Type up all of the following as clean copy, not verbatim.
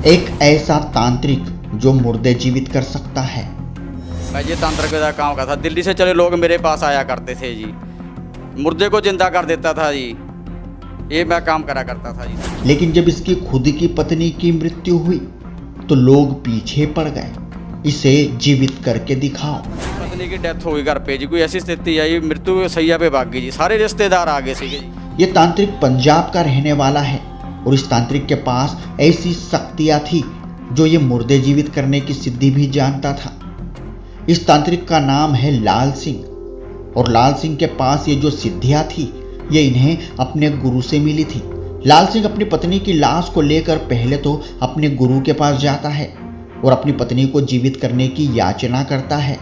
एक ऐसा तांत्रिक जो मुर्दे जीवित कर सकता है। मैं ये तांत्रिक का काम करता था। दिल्ली से चले लोग मेरे पास आया करते थे जी, मुर्दे को जिंदा कर देता था जी, ये मैं काम करा करता था जी। लेकिन जब इसकी खुद की पत्नी की मृत्यु हुई तो लोग पीछे पड़ गए, इसे जीवित करके दिखाओ। पत्नी की डेथ हो गई घर पे जी, कोई ऐसी स्थिति आई, मृत्यु सैया पे भाग गई जी, सारे रिश्तेदार आ गए थे जी। ये तांत्रिक पंजाब का रहने वाला है और इस तांत्रिक के पास ऐसी शक्तियां थी जो ये मुर्दे जीवित करने की सिद्धि भी जानता था। इस तांत्रिक का नाम है लाल सिंह और लाल सिंह के पास ये जो सिद्धियां थी ये इन्हें अपने गुरु से मिली थी। लाल सिंह अपनी पत्नी की लाश को लेकर पहले तो अपने गुरु के पास जाता है और अपनी पत्नी को जीवित करने की याचना करता है,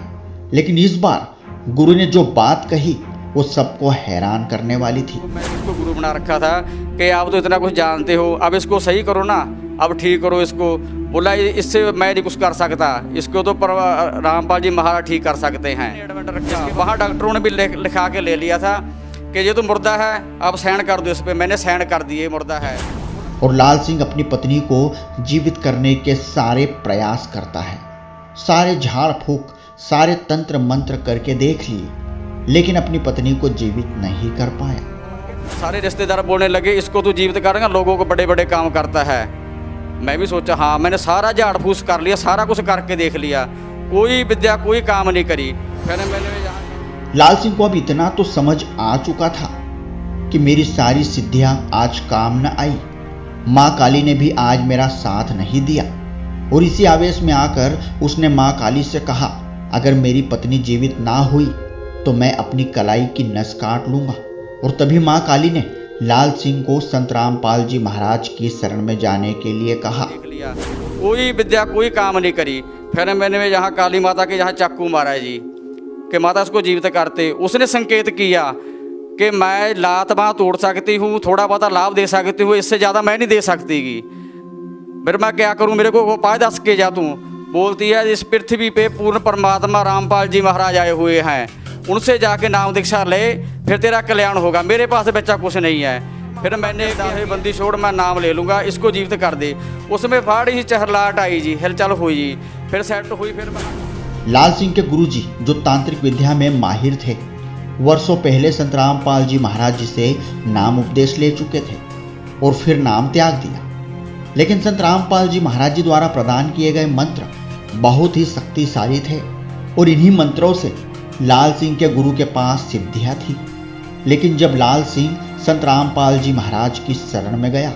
लेकिन इस बार गुरु ने जो बात कही वो सबको हैरान करने वाली थी। मैंने इसको गुरु बना रखा था कि आप तो इतना कुछ जानते हो, अब इसको सही करो ना, अब ठीक करो इसको। बोला इससे मैं नहीं कुछ कर सकता, इसको तो रामपाल जी महाराज ठीक कर सकते हैं। एडमिट रखा, वहाँ डॉक्टरों ने भी लिखा के ले लिया था कि ये तो मुर्दा है, अब साइन कर दो इस पर। मैंने साइन कर दिए, मुर्दा है। और लाल सिंह अपनी पत्नी को जीवित करने के सारे प्रयास करता है, सारे झाड़ फूक, सारे तंत्र मंत्र करके देख लिए, लेकिन अपनी पत्नी को जीवित नहीं कर पाया। सारे रिश्तेदार बोलने लगे इसको तो जीवित करेंगे, लोगों को बड़े बड़े काम करता है। मैं भी सोचा हाँ, मैंने सारा झाड़ फूस कर लिया, सारा कुछ करके देख लिया, कोई विद्या कोई काम नहीं करी। फिर मैंने लाल सिंह को अब इतना तो समझ आ चुका था कि मेरी सारी सिद्धियां आज काम न आई, माँ काली ने भी आज मेरा साथ नहीं दिया। और इसी आवेश में आकर उसने माँ काली से कहा, अगर मेरी पत्नी जीवित ना हुई तो मैं अपनी कलाई की नस काट लूंगा। और तभी माँ काली ने लाल सिंह को संत रामपाल जी महाराज की शरण में जाने के लिए कहा। देख लिया, कोई विद्या कोई काम नहीं करी। फिर मैंने यहाँ काली माता के यहाँ चाकू मारा है जी कि माता इसको जीवित करते। उसने संकेत किया कि मैं लात बाँह तोड़ सकती हूँ, थोड़ा बहुत लाभ दे सकती हूँ, इससे ज़्यादा मैं नहीं दे सकती गी। फिर मैं क्या करूँ, मेरे को उपाय दस के जा तू। बोलती है इस पृथ्वी पे पूर्ण परमात्मा रामपाल जी महाराज आए हुए हैं, उनसे जाके नाम दीक्षा ले, फिर तेरा कल्याण होगा। मेरे पास बच्चा कुछ नहीं है। फिर मैंने बंदी छोड़, मैं नाम ले लूँगा, इसको जीवित कर दे। उसमें फाड़ी चहरलाहट आई जी, हिलचल हुई जी, फिर सेट हुई। फिर लाल सिंह के गुरुजी जो तांत्रिक विद्या में माहिर थे, वर्षों पहले संत रामपाल जी महाराज जी से नाम उपदेश ले चुके थे और फिर नाम त्याग दिया। लेकिन संत रामपाल जी महाराज जी द्वारा प्रदान किए गए मंत्र बहुत ही शक्तिशाली थे और इन्हीं मंत्रों से लाल सिंह के गुरु के पास सिद्धियां थी। लेकिन जब लाल सिंह संत रामपाल जी महाराज की शरण में गया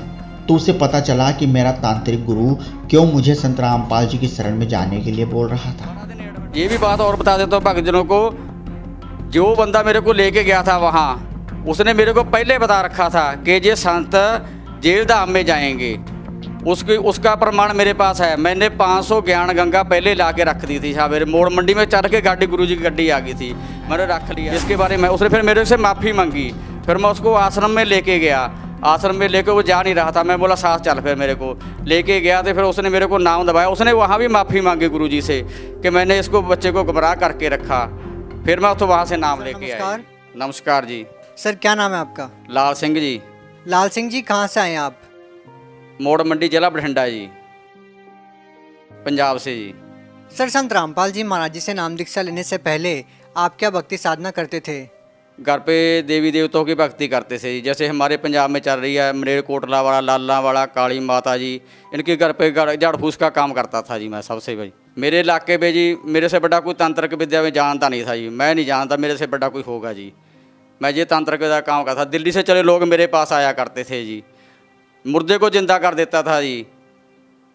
तो उसे पता चला कि मेरा तांत्रिक गुरु क्यों मुझे संत रामपाल जी की शरण में जाने के लिए बोल रहा था। ये भी बात और बता देता हूँ भक्तजनों को, जो बंदा मेरे को लेके गया था वहाँ, उसने मेरे को पहले बता रखा था कि ये संत जेल धाम में जाएंगे, उसका प्रमाण मेरे पास है। मैंने 500 ज्ञान गंगा पहले ला के रख दी थी। हाँ, मेरे मोड़ मंडी में चढ़ के गाड़ी गुरुजी की गड्डी आ गई थी, मैंने रख लिया। इसके बारे में उसने फिर मेरे से माफ़ी मांगी। फिर मैं उसको आश्रम में लेके गया, आश्रम में लेके वो जा नहीं रहा था। मैं बोला साथ चल, फिर मेरे को लेके गया तो फिर उसने मेरे को नाम दबाया। उसने वहाँ भी माफ़ी मांगी गुरुजी से कि मैंने इसको बच्चे को गुमराह करके रखा। फिर मैं तो वहाँ से नाम लेके आया। नमस्कार जी। सर क्या नाम है आपका? लाल सिंह जी। लाल सिंह जी, कहाँ से आए आप? मोड़ मंडी जिला बठिंडा जी, पंजाब से जी। सर संत रामपाल जी महाराज जी से नाम दीक्षा लेने से पहले आप क्या भक्ति साधना करते थे? घर पे देवी देवताओं की भक्ति करते थे जी। जैसे हमारे पंजाब में चल रही है मरेड़ कोटला वाला, लाला वाला, काली माता जी, इनके घर पे झाड़ फूस का काम करता था जी मैं सबसे भाई। मेरे इलाके पे जी मेरे से बड़ा कोई तांत्रिक विद्या में जानता नहीं था जी, मैं नहीं जानता मेरे से बड़ा कोई होगा जी। मैं ये तांत्रिक विद्या काम करता था। दिल्ली से चले लोग मेरे पास आया करते थे जी, मुर्दे को जिंदा कर देता था जी,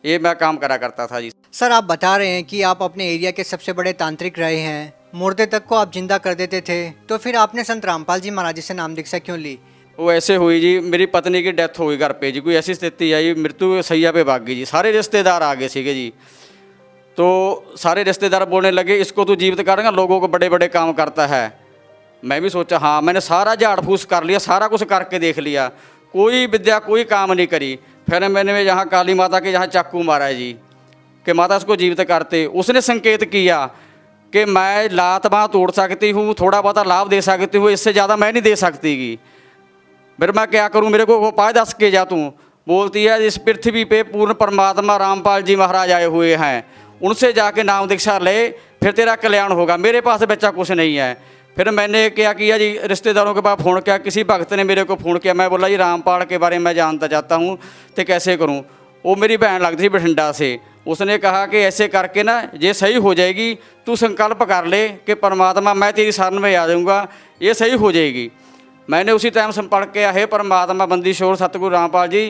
ये मैं काम करा करता था जी। सर आप बता रहे हैं कि आप अपने एरिया के सबसे बड़े तांत्रिक रहे हैं, मुर्दे तक को आप जिंदा कर देते थे, तो फिर आपने संत रामपाल जी महाराज जी से नाम दीक्षा क्यों ली? वो ऐसे हुई जी, मेरी पत्नी की डेथ हो गई घर पे जी, कोई ऐसी स्थिति आई, मृत्यु सैया पे भाग गई जी, सारे रिश्तेदार आ गए थे जी। तो सारे रिश्तेदार बोलने लगे इसको तो जीवित करेंगे, लोगों को बड़े बड़े काम करता है। मैं भी सोचा हाँ, मैंने सारा झाड़ फूस कर लिया, सारा कुछ करके देख लिया, कोई विद्या कोई काम नहीं करी। फिर मैंने यहाँ काली माता के यहाँ चाकू मारा है जी कि माता इसको जीवित करते। उसने संकेत किया कि मैं लात बाँह तोड़ सकती हूँ, थोड़ा बहुत लाभ दे सकती हूँ, इससे ज़्यादा मैं नहीं दे सकती गी। फिर मैं क्या करूँ, मेरे को उपाय दस के जा तू। बोलती है इस पृथ्वी पे पूर्ण परमात्मा रामपाल जी महाराज आए हुए हैं, उनसे जाके नाम दीक्षा ले, फिर तेरा कल्याण होगा। मेरे पास बच्चा कुछ नहीं है। फिर मैंने क्या किया जी, रिश्तेदारों के पास फ़ोन किया, किसी भक्त ने मेरे को फ़ोन किया। मैं बोला जी रामपाल के बारे में मैं जानता चाहता हूँ, तो कैसे करूँ। वो मेरी बहन लगती थी बठिंडा से, उसने कहा कि ऐसे करके ना ये सही हो जाएगी, तू संकल्प कर ले कि परमात्मा मैं तेरी शरण में आ जाऊँगा, ये सही हो जाएगी। मैंने उसी टाइम संपर्क किया, हे परमात्मा बंदी छोड़ सतगुरु रामपाल जी,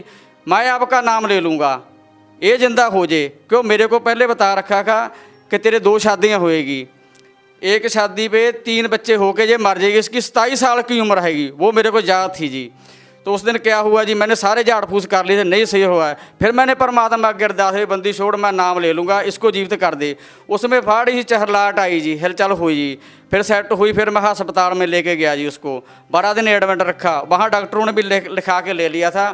मैं आपका नाम ले लूँगा, ये जिंदा हो जाए। क्यों, मेरे को पहले बता रखा था कि तेरे 2 शादियाँ होएगी, एक शादी पे 3 बच्चे होके ये मर जाएगी, इसकी 27 साल की उम्र रहेगी, वो मेरे को याद थी जी। तो उस दिन क्या हुआ जी, मैंने सारे झाड़ फूस कर लिए थे, नहीं सही हुआ है। फिर मैंने परमात्मा अगे अरदास हुई, बंदी छोड़ मैं नाम ले लूँगा, इसको जीवित कर दे। उसमें फाड़ी सी चहलाहट आई जी, हिलचल हुई जी, फिर सेट हुई। फिर मैं अस्पताल में लेके गया जी, उसको 12 दिन एडमिट रखा। वहाँ डॉक्टरों ने भी लिखा के ले लिया था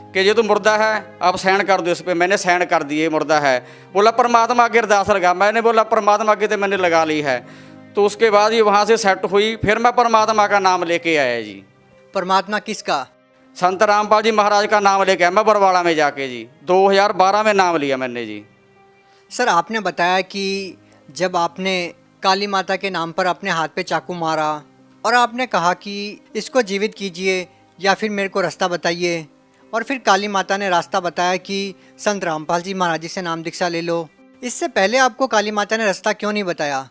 कि ये तो मुर्दा है, आप साइन कर दो इस पर। मैंने साइन कर दिए, मुर्दा है। बोला परमात्मा आगे अरदास लगा, मैंने बोला परमात्मा आगे तो मैंने लगा ली है। तो उसके बाद ये वहाँ से सेट हुई, फिर मैं परमात्मा का नाम लेके आया जी। परमात्मा किसका? संत रामपाल जी महाराज का नाम लेके आया मैं बरवाड़ा में जाके जी, 2012 में नाम लिया मैंने जी। सर, आपने बताया कि जब आपने काली माता के नाम पर अपने हाथ पे चाकू मारा और आपने कहा कि इसको जीवित कीजिए या फिर मेरे को रास्ता बताइए, और फिर काली माता ने रास्ता बताया कि संत रामपाल जी महाराज जी से नाम दीक्षा ले लो। इससे पहले आपको काली माता ने रास्ता क्यों नहीं बताया?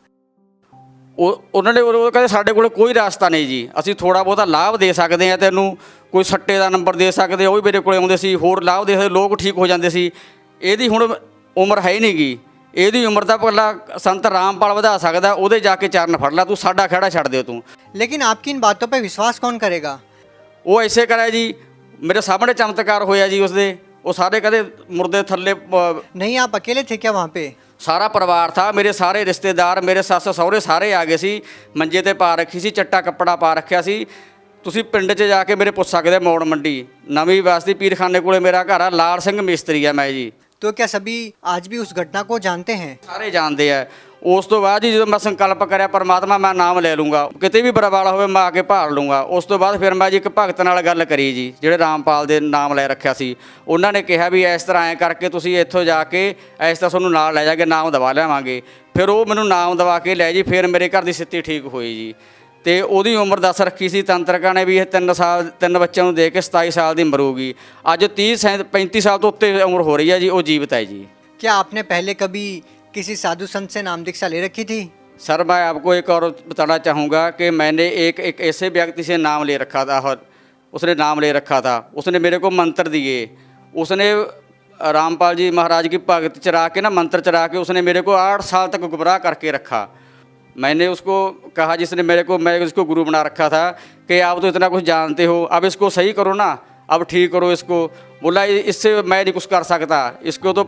ਉਹਨਾਂ ਨੇ ਉਹ ਕਹਿੰਦੇ ਸਾਡੇ ਕੋਲ ਕੋਈ ਰਾਸਤਾ ਨਹੀਂ ਜੀ, ਅਸੀਂ ਥੋੜਾ ਬਹੁਤਾ ਲਾਭ ਦੇ ਸਕਦੇ ਹਾਂ ਤੈਨੂੰ, ਕੋਈ ਸੱਟੇ ਦਾ ਨੰਬਰ ਦੇ ਸਕਦੇ, ਉਹ ਵੀ ਮੇਰੇ ਕੋਲ ਆਉਂਦੇ ਸੀ, ਹੋਰ ਲਾਭ ਦੇ ਸਕਦੇ, ਲੋਕ ਠੀਕ ਹੋ ਜਾਂਦੇ ਸੀ। ਇਹਦੀ ਹੁਣ ਉਮਰ ਹੈ ਹੀ ਨਹੀਂ ਗੀ, ਇਹਦੀ ਉਮਰ ਤਾਂ ਪਹਿਲਾਂ ਸੰਤ ਰਾਮਪਾਲ ਵਧਾ ਸਕਦਾ, ਉਹਦੇ ਜਾ ਕੇ ਚਰਨ ਫੜ ਲਾ, ਤੂੰ ਸਾਡਾ ਖਹਿੜਾ ਛੱਡ ਦਿਓ ਤੂੰ। लेकिन आपकी इन बातों पे विश्वास कौन करेगा? ਉਹ ਐਸੇ ਕਰਿਆ ਜੀ, ਮੇਰੇ ਸਾਹਮਣੇ ਚਮਤਕਾਰ ਹੋਇਆ ਜੀ ਉਸਦੇ। ਉਹ ਸਾਰੇ ਕਹਿੰਦੇ ਮੁਰਦੇ ਥੱਲੇ नहीं, आप अकेले थे क्या वहाँ पे? सारा परिवार था, मेरे सारे रिश्तेदार, मेरे सੱਸ ਸਹੁਰੇ ਸਾਰੇ ਆ ਗਏ ਸੀ। ਮੰਜੇ ਤੇ ਪਾ ਰੱਖੀ ਸੀ, ਚੱਟਾ ਕੱਪੜਾ ਪਾ ਰੱਖਿਆ ਸੀ। ਤੁਸੀਂ ਪਿੰਡ 'ਚ ਜਾ ਕੇ ਮੇਰੇ ਪੁੱਛ ਸਕਦੇ, ਮੌੜ ਮੰਡੀ ਨਵੀਂ ਬਸਤੀ ਪੀਰਖਾਨੇ ਕੋਲੇ ਮੇਰਾ ਘਰ ਆ, ਲਾਲ ਸਿੰਘ ਮਿਸਤਰੀ ਆ ਮੈਂ ਜੀ। तो क्या सभी आज भी उस घटना को जानते हैं? ਸਾਰੇ ਜਾਣਦੇ ਆ। ਉਸ ਤੋਂ ਬਾਅਦ ਜੀ ਜਦੋਂ ਮੈਂ ਸੰਕਲਪ ਕਰਿਆ ਪਰਮਾਤਮਾ ਮੈਂ ਨਾਮ ਲੈ ਲੂੰਗਾ, ਕਿਤੇ ਵੀ ਬਰਵਾਲਾ ਹੋਵੇ ਮੈਂ ਆ ਕੇ ਭਾਲ ਲੂੰਗਾ। ਉਸ ਤੋਂ ਬਾਅਦ ਫਿਰ ਮੈਂ ਜੀ ਇੱਕ ਭਗਤ ਨਾਲ ਗੱਲ ਕਰੀ ਜੀ, ਜਿਹੜੇ ਰਾਮਪਾਲ ਦੇ ਨਾਮ ਲੈ ਰੱਖਿਆ ਸੀ। ਉਹਨਾਂ ਨੇ ਕਿਹਾ ਵੀ ਇਸ ਤਰ੍ਹਾਂ ਐਂ ਕਰਕੇ ਤੁਸੀਂ ਇੱਥੋਂ ਜਾ ਕੇ ਇਸ ਤਰ੍ਹਾਂ ਤੁਹਾਨੂੰ ਨਾਲ ਲੈ ਜਾ ਕੇ ਨਾਮ ਦਵਾ ਲਿਆਵਾਂਗੇ। ਫਿਰ ਉਹ ਮੈਨੂੰ ਨਾਮ ਦਵਾ ਕੇ ਲੈ ਜੀ, ਫਿਰ ਮੇਰੇ ਘਰ ਦੀ ਸਥਿਤੀ ਠੀਕ ਹੋਈ ਜੀ। ਅਤੇ ਉਹਦੀ ਉਮਰ ਦੱਸ ਰੱਖੀ ਸੀ ਤੰਤਰਕਾਂ ਨੇ ਵੀ ਇਹ 3 ਬੱਚਿਆਂ ਨੂੰ ਦੇ ਕੇ 27 ਸਾਲ ਦੀ ਮਰੂਗੀ। ਅੱਜ 35 ਸਾਲ ਤੋਂ ਉੱਤੇ ਉਮਰ ਹੋ ਰਹੀ ਹੈ ਜੀ, ਉਹ ਜੀਵਤ ਹੈ जी। क्या आपने पहले कभी किसी साधु संत से नाम दीक्षा ले रखी थी? सर मैं आपको एक और बताना चाहूँगा कि मैंने एक ऐसे व्यक्ति से नाम ले रखा था, और उसने नाम ले रखा था, उसने मेरे को मंत्र दिए। उसने रामपाल जी महाराज की भगत चरा के ना, मंत्र चरा के उसने मेरे को 8 साल तक गुमराह करके रखा। मैंने उसको कहा, जिसने मैं इसको गुरु बना रखा था, कि आप तो इतना कुछ जानते हो, अब इसको सही करो ना, अब ठीक करो इसको। बोला इससे मैं नहीं कुछ कर सकता, इसको तो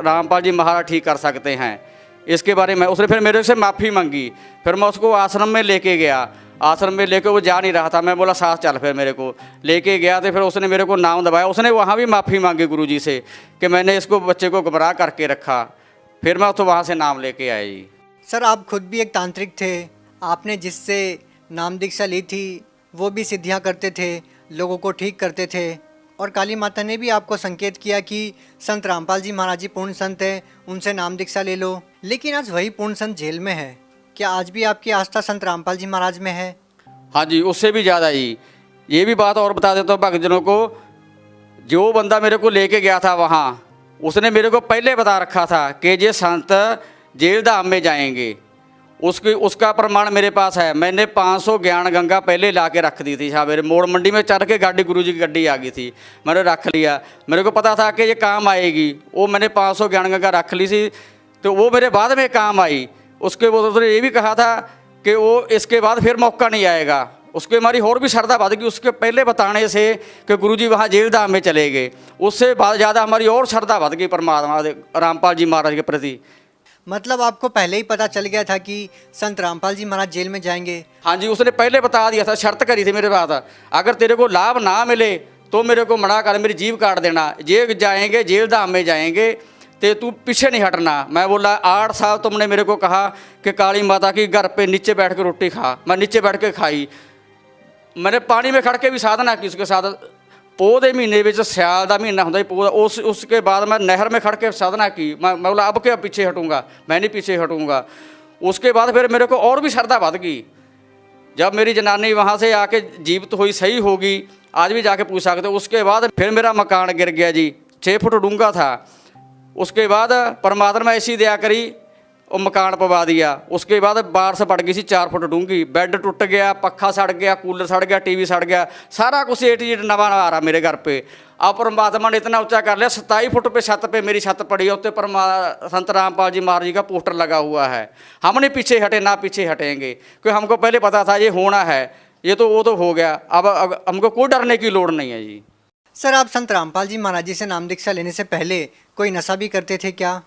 रामपाल जी महाराज ठीक कर सकते हैं, इसके बारे में। उसने फिर मेरे से माफ़ी मांगी। फिर मैं उसको आश्रम में लेके गया। आश्रम में लेके वो जा नहीं रहा था, मैं बोला साथ चल। फिर मेरे को लेके गया तो फिर उसने मेरे को नाम दबाया। उसने वहाँ भी माफ़ी मांगी गुरु जी से कि मैंने इसको बच्चे को गुमराह करके रखा। फिर मैं तो वहाँ से नाम लेके आया जी। सर, आप खुद भी एक तांत्रिक थे। आपने जिससे नाम दीक्षा ली थी वो भी सिद्धियां करते थे, लोगों को ठीक करते थे, और काली माता ने भी आपको संकेत किया कि संत रामपाल जी महाराज जी पूर्ण संत हैं, उनसे नाम दीक्षा ले लो। लेकिन आज वही पूर्ण संत जेल में है। क्या आज भी आपकी आस्था संत रामपाल जी महाराज में है? हाँ जी, उससे भी ज़्यादा जी। ये भी बात और बता देता हूँ भक्तजनों को, जो बंदा मेरे को लेके गया था वहाँ, उसने मेरे को पहले बता रखा था कि ये संत जेल धाम में जाएंगे, उसका प्रमाण मेरे पास है। मैंने 500 ज्ञान गंगा पहले ला के रख दी थी। हाँ, मेरे मोड़ मंडी में चढ़ के गाड़ी, गुरु जी की गाड़ी आ गई थी, मैंने रख लिया। मेरे को पता था कि ये काम आएगी, वो मैंने 500 ज्ञान गंगा रख ली थी, तो वो मेरे बाद में काम आई। उसके बाद उसने ये भी कहा था कि वो इसके बाद फिर मौका नहीं आएगा। उसके हमारी और भी श्रद्धा बढ़ गई उसके पहले बताने से कि गुरुजी वहाँ जेल धाम में चले गए। उससे बहुत ज़्यादा हमारी और श्रद्धा बढ़ गई परमात्मा रामपाल जी महाराज के प्रति। मतलब आपको पहले ही पता चल गया था कि संत रामपाल जी महाराज जेल में जाएंगे? हाँ जी, उसने पहले बता दिया था, शर्त करी थी मेरे बात, अगर तेरे को लाभ ना मिले तो मेरे को मना कर, मेरी जीभ काट देना। जेल जाएंगे, जेल धाम में जाएंगे, तो तू पीछे नहीं हटना। मैं बोला 8 साल तुमने मेरे को कहा कि काली माता की घर पे नीचे बैठ के रोटी खा। मैं नीचे बैठ के खाई, मैंने पानी में खड़ के भी साधना की उसके साथ, पोह के महीने में सियाल का महीना होंगे पोह उसके बाद मैं नहर में खड़ के साधना की। मैं बोला अब क्या पीछे हटूँगा, मैं नहीं पीछे हटूँगा। उसके बाद फिर मेरे को और भी श्रद्धा बढ़ गई। जब मेरी जनानी वहाँ से आके जीवित हुई, सही होगी, आज भी जाके पूछ सकते। उसके बाद फिर मेरा मकान गिर गया जी, 6 फुट डूंगा था। उसके बाद परमात्मा ऐसी दया करी और मकान पवा दिया। उसके बाद बारिश पड़ गई सी 4 फुट डूंगी, बेड टुट गया, पखा सड़ गया, कूलर सड़ गया, टीवी सड़ गया, सारा कुछ ए टू जेड नवा आ रहा मेरे घर पे। अब परमात्मा ने इतना ऊंचा कर लिया, 27 फुट पे छत पे मेरी छत पड़ी है, उत्ते संत रामपाल जी महाराज जी का पोस्टर लगा हुआ है। हम नहीं पीछे हटे, ना पीछे हटेंगे, क्योंकि हमको पहले पता था ये होना है, ये तो वो तो हो गया। अब हमको कोई डरने की लोड़ नहीं है जी। सर, आप संत रामपाल जी महाराज जी से नाम दीक्षा लेने से पहले कोई नशा भी करते थे क्या?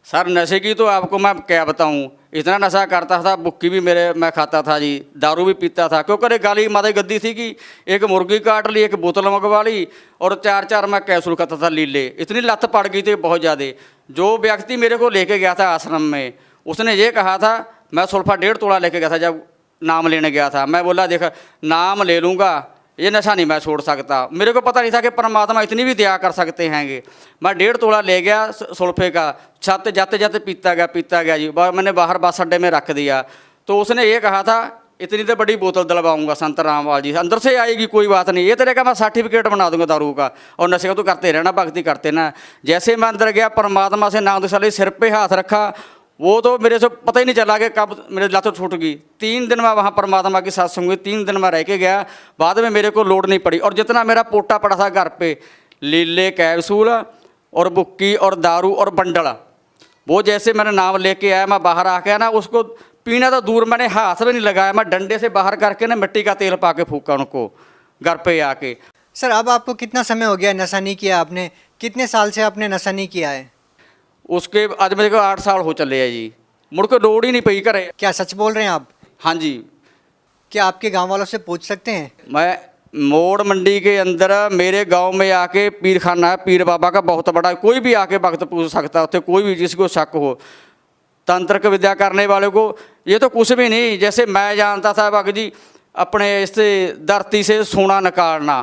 सर नशे की तो आपको मैं क्या बताऊं, इतना नशा करता था, बुक्की भी मैं खाता था जी, दारू भी पीता था। क्योंकि गाली माता गद्दी थी कि एक मुर्गी काट ली, एक बोतल मंगवा ली और 4 मैं कैप्सूल खाता था लीले। इतनी लत पड़ गई थी बहुत ज़्यादा। जो व्यक्ति मेरे को लेके गया था आश्रम में, उसने ये कहा था, मैं सुल्फा 1.5 तोला लेके गया था जब नाम लेने गया था। मैं बोला देख नाम ले लूँगा, ये नशा नहीं मैं छोड़ सकता। मेरे को पता नहीं था कि परमात्मा इतनी भी दया कर सकते हैंगे। मैं 1.5 तोला ले गया सुल्फे का, छत जाते जाते पीता गया जी। मैंने बाहर बस अड्डे में रख दिया। तो उसने ये कहा था इतनी तो बड़ी बोतल दिलवाऊंगा संत रामपाल जी, अंदर से आएगी कोई बात नहीं, ये तेरे का मैं सर्टिफिकेट बना दूंगा दारू का, और नशे का तो करते रहना, भक्ति करते ना। जैसे मैं अंदर गया, परमात्मा से नाम दीक्षा ली, सिर पे हाथ रखा, वो तो मेरे से पता ही नहीं चला कि कब मेरे लत छूट गई। 3 दिन मैं वहाँ परमात्मा की साथ सुनूंगी, 3 दिन मैं रह के गया। बाद में मेरे को लोड नहीं पड़ी। और जितना मेरा पोटा पड़ा था घर पे, लीले कैप्सूल और बुक्की और दारू और बंडल, वो जैसे मैंने नाम लेके आया, मैं बाहर आके ना उसको पीना तो दूर, मैंने हाथ भी नहीं लगाया, मैं डंडे से बाहर करके ना मिट्टी का तेल पा के फूका उनको घर पे आके। सर, अब आपको कितना समय हो गया नशा नहीं किया आपने? कितने साल से आपने नशा नहीं किया है? उसके आज मेरे को 8 साल हो चले है जी, मुड़ के लोड़ ही नहीं पई करे। क्या सच बोल रहे हैं आप? हाँ जी। क्या आपके गांव वालों से पूछ सकते हैं? मैं मोड़ मंडी के अंदर मेरे गांव में आके पीर खाना है, पीर बाबा का बहुत बड़ा, कोई भी आके भक्त पूछ सकता है, उत्थे कोई भी जिसको शक हो तंत्र विद्या करने वाले को। ये तो कुछ भी नहीं, जैसे मैं जानता था भगत जी अपने इससे धरती से सोना निकालना,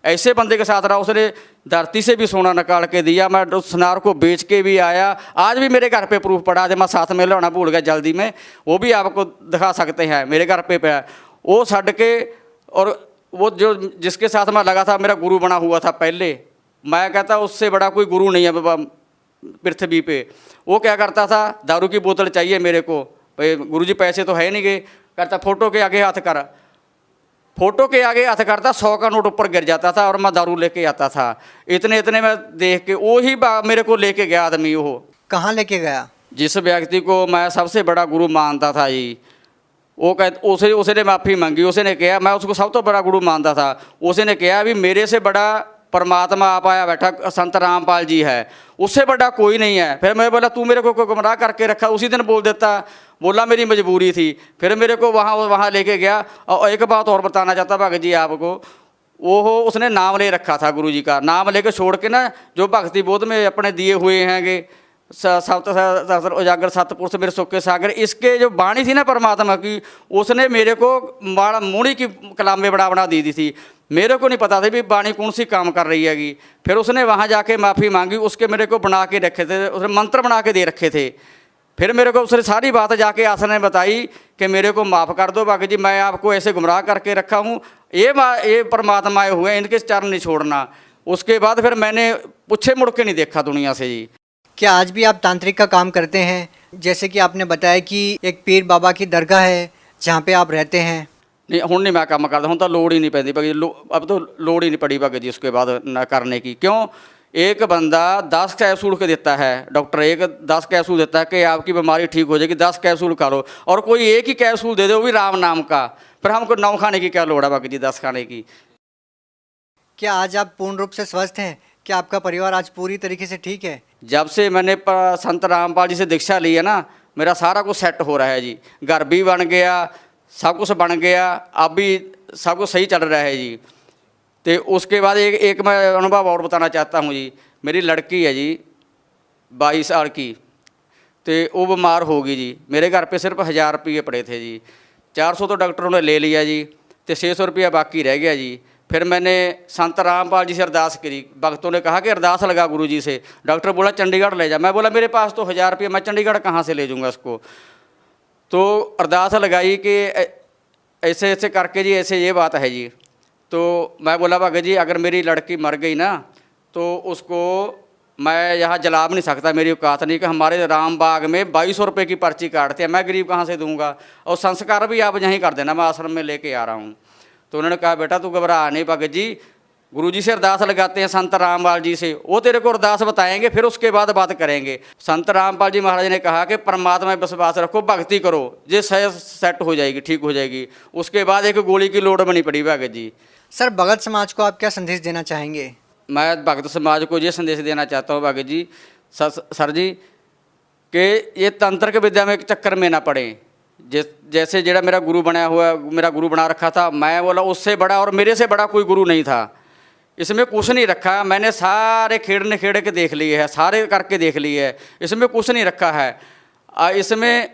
ऐसे बंदे के साथ रहा, उसने धरती से भी सोना निकाल के दिया। मैं उस सुनार को बेच के भी आया, आज भी मेरे घर पे प्रूफ पड़ा है। मैं साथ में लाना भूल गया जल्दी में, वो भी आपको दिखा सकते हैं, मेरे घर पे है वो छड़ के। और वो जो जिसके साथ मैं लगा था, मेरा गुरु बना हुआ था पहले, मैं कहता उससे बड़ा कोई गुरु नहीं है पृथ्वी पे। वो क्या करता था, दारू की बोतल चाहिए मेरे को, भाई गुरुजी पैसे तो है नहीं गए, कहता फोटो के आगे हाथ कर, फोटो के आगे हाथ करता, 100 का नोट ऊपर गिर जाता था और मैं दारू लेके आता था। इतने में देख के वो ही मेरे को लेके गया आदमी। वो कहाँ लेके गया? जिस व्यक्ति को मैं सबसे बड़ा गुरु मानता था जी, वो उसने माफ़ी मांगी। उसने कहा, मैं उसको सब तो बड़ा गुरु मानता था, उसने कहा भी मेरे से बड़ा परमात्मा आप आया बैठा संत रामपाल जी है, उससे बड़ा कोई नहीं है। फिर मैं बोला तू मेरे को गुमराह करके रखा, उसी दिन बोल देता। बोला मेरी मजबूरी थी। फिर मेरे को वहाँ लेके गया। और एक बात और बताना चाहता भगत जी आपको, वो उसने नाम ले रखा था गुरु जी का, नाम लेके छोड़ के ना जो भक्ति बोध में अपने दिए हुए हैंगे सप्त उजागर सतपुरुष मेरे सुख के सागर, इसके जो बाणी थी ना परमात्मा की, उसने मेरे को मूढ़ी की कलामे बना दी थी। मेरे को नहीं पता था भी बाणी कौन सी काम कर रही हैगी। फिर उसने वहाँ जाके माफ़ी मांगी, उसके मेरे को बना के रखे थे, उसने मंत्र बना के दे रखे थे। फिर मेरे को उसने सारी बात जाके आसन ने बताई कि मेरे को माफ़ कर दो भगत जी, मैं आपको ऐसे गुमराह करके रखा हूँ, ये परमात्मा आए हुए हैं, इनके चरण नहीं छोड़ना। उसके बाद फिर मैंने पूछे मुड़ के नहीं देखा दुनिया से जी। क्या आज भी आप तांत्रिक का काम करते हैं? जैसे कि आपने बताया कि एक पीर बाबा की दरगाह है जहाँ पे आप रहते हैं। नहीं हुण नहीं मैं काम करता, हूँ तो लोड़ ही नहीं पैंदी भगत जी, अब तो लोड़ ही नहीं पड़ी भगत जी उसके बाद न करने की। क्यों, एक बंदा 10 कैप्सूल के देता है, डॉक्टर एक 10 कैप्सूल देता है कि आपकी बीमारी ठीक हो जाएगी, 10 कैप्सूल खा लो, और कोई एक ही कैप्सूल दे दे, वो भी राम नाम का। फिर हमको 9 खाने की क्या लोड़ है भगत जी, 10 खाने की। क्या आज आप पूर्ण रूप से स्वस्थ हैं? क्या आपका परिवार आज पूरी तरीके से ठीक है? जब से मैंने संत रामपाल जी से दीक्षा ली है ना, मेरा सारा कुछ सेट हो रहा है जी। घर भी बन गया, सब कुछ बन गया, अब भी सब कुछ सही चल रहा है जी। तो उसके बाद एक मैं अनुभव और बताना चाहता हूँ जी। मेरी लड़की है जी 22 साल की, तो वो बीमार हो गई जी। मेरे घर पे सिर्फ 1000 रुपये पड़े थे जी, 400 तो डॉक्टरों ने ले लिया जी, तो 600 रुपया बाकी रह गया जी। फिर मैंने संत रामपाल जी से अरदास करी। भक्तों ने कहा कि अरदास लगा गुरु जी से। डॉक्टर बोला चंडीगढ़ ले जा। मैं बोला मेरे पास तो 1000 रुपये, मैं चंडीगढ़ कहाँ से ले जाऊँगा उसको। तो अरदास लगाई कि ऐसे ऐसे करके जी, ऐसे ये बात है जी। तो मैं बोला भगत जी अगर मेरी लड़की मर गई ना तो उसको मैं यहाँ जला भी नहीं सकता, मेरी औकात नहीं कि हमारे राम बाग में 2200 रुपये की पर्ची काटते हैं, मैं गरीब कहाँ से दूंगा, और संस्कार भी आप यहीं कर देना, मैं आश्रम में लेके आ रहा हूँ। तो उन्होंने कहा बेटा तू घबरा नहीं, भगत जी गुरु जी से अरदास लगाते हैं संत रामपाल जी से, वो तेरे को अरदास बताएंगे, फिर उसके बाद बात करेंगे। संत रामपाल जी महाराज ने कहा कि परमात्मा में विश्वास रखो, भक्ति करो, ये सेट हो जाएगी, ठीक हो जाएगी। उसके बाद एक गोली की लोड़ बनी पड़ी भगत जी। सर भगत समाज को आप क्या संदेश देना चाहेंगे? मैं भगत समाज को ये संदेश देना चाहता हूँ भगत जी, सर जी, कि ये तंत्र विद्या में एक चक्कर में ना पड़े। जैसे जेड़ा मेरा गुरु बनाया हुआ, मेरा गुरु बना रखा था, मैं बोला उससे बड़ा और मेरे से बड़ा कोई गुरु नहीं था। इसमें कुछ नहीं रखा, मैंने सारे खेड़ के देख लिए है, सारे करके देख लिए है, इसमें कुछ नहीं रखा है। इसमें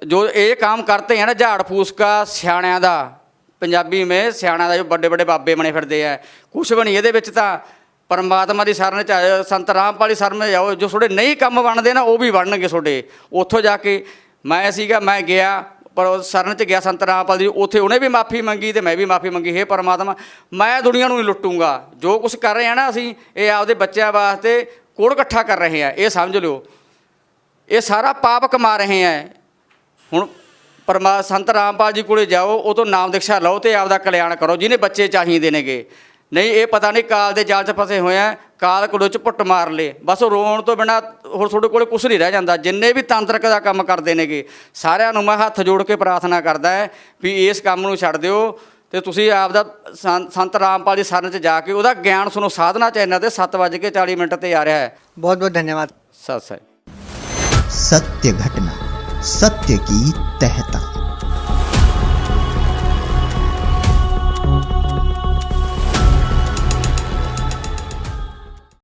जो ये काम करते हैं ना झाड़ फूस का, सियाणिਆਂ ਦਾ, पंजाबी में सियाणा ਦਾ जो बड़े बड़े बाबे बने फिरते हैं, कुछ भी नहीं ਇਹਦੇ ਵਿੱਚ ਤਾਂ परमात्मा की शरण च आए, संत रामपाल की शरण में जाओ, जो थोड़े नहीं काम बनते ना वो भी बनणगे थोड़े। उत्थों जाके मैं गया पर शरण च गया संत रामपाल जी, उत्थे उन्हें भी माफ़ी मंगी तो मैं भी माफ़ी मंगी, हे परमात्मा मैं दुनिया नहीं लुटूंगा, जो कुछ कर रहे हैं ना असीं ये आपदे बच्चों वास्ते कोड़ इकट्ठा कर रहे हैं, ये समझ लो, ये सारा पाप कमा रहे हैं। हुण संत रामपाल जी को जाओ, वो तो नाम दीक्षा लो तो आपदा कल्याण करो, जिन्हें बच्चे चाहिए नेगे। नहीं ये पता नहीं काल के जाल च फसे हुए हैं, काल कुल च पुट मार ले, बस रोण तो बिना होर तुहाडे कोल कुछ नहीं रह जाता। जिन्ने भी तांत्रिक का काम करते नेगे सारिਆਂ ਨੂੰ मैं हथ जोड़ के प्रार्थना करदा है भी इस काम ਨੂੰ छड्ड दिओ ਤੇ ਤੁਸੀਂ ਆਪਦਾ संत रामपाल जी शरण च जाके ਉਹਦਾ ਗਿਆਨ ਸੁਣੋ। साधना चैनल ਤੇ 7:40 ਤੇ ਆ ਰਿਹਾ है। बहुत बहुत धन्यवाद। सत है। सत्य घटना, सत्य की तहता।